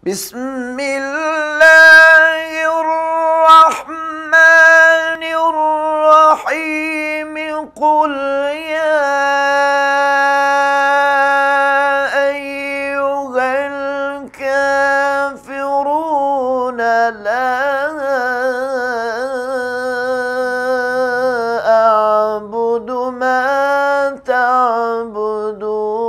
بسم الله الرحمن الرحيم قل يا أيها الكافرون لا أعبد ما تعبدون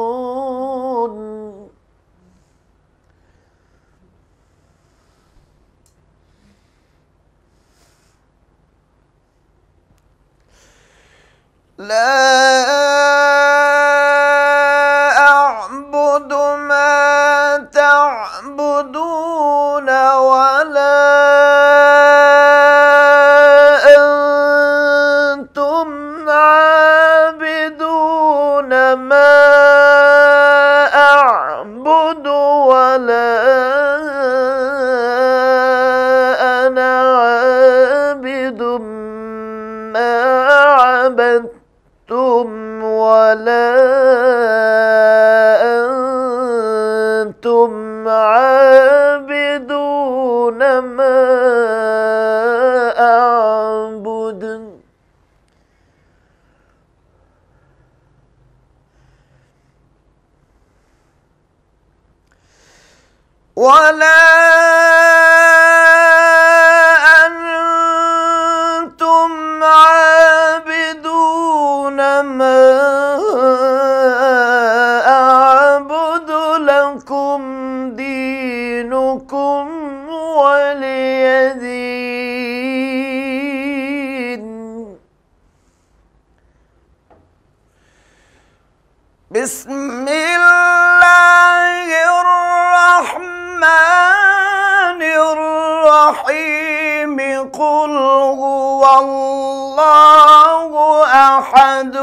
لا أعبد ما تعبدون ولا أنتم عابدون ما أعبد ولا أنا عابد ما عبدتم ولا أنتم عابدون ما أعبد ولا أنتم عابدون ما أعبد لكم دينكم ولي دين بسم الله الرحمن الرحيم قل هو الله أحد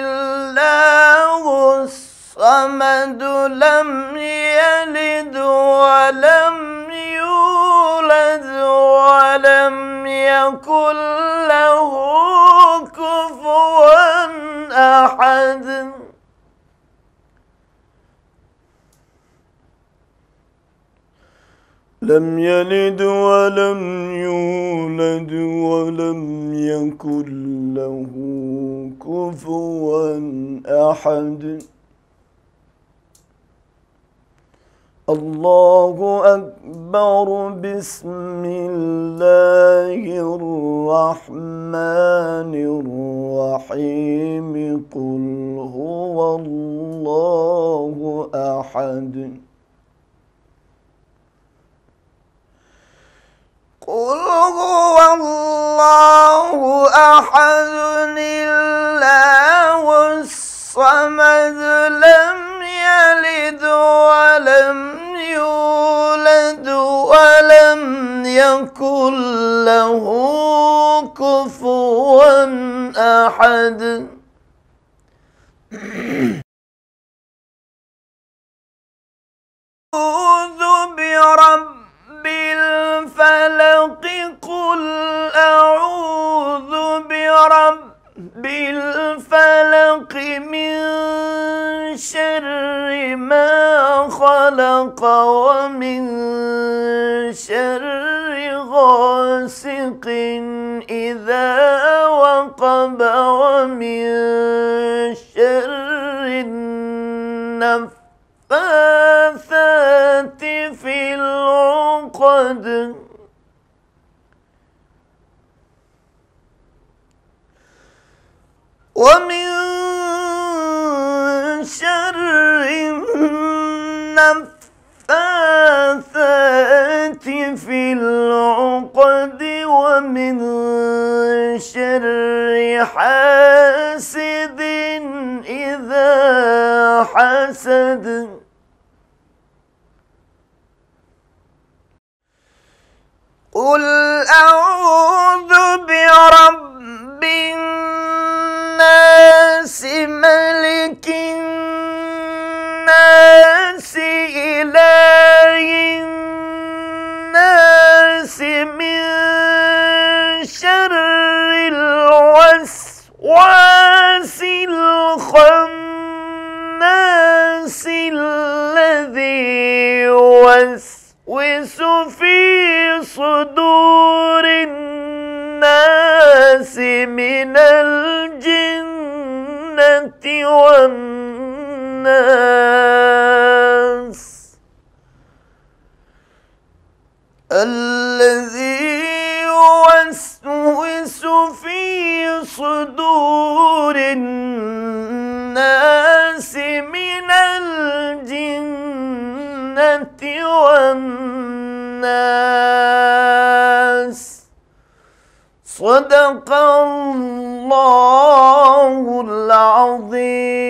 الله الصمد لم يلد ولم يولد ولم يكن له كفوا أحد لم يلد ولم يولد ولم يكن له كفوا أحد الله أكبر بسم الله الرحمن الرحيم قل هو الله أحد قل هو الله أحد الله الصمد لم يلد ولم يولد ولم يكن له كفوا أحد أعوذ برب الفلق قل أعوذ برب الفلق من شر ما خلق ومن شر غاسق إذا وقب ومن شر النفاثات في العقد ومن شر النفاثات في العقد ومن شر حاسد إذا حسد قل أعوذ برب الناس ملك الناس إله الناس من شر الوسواس الخناس الذي في صدور الناس من الجنة والناس الذي يوسوس في صدور الناس من الجنة والناس. صدق الله العظيم.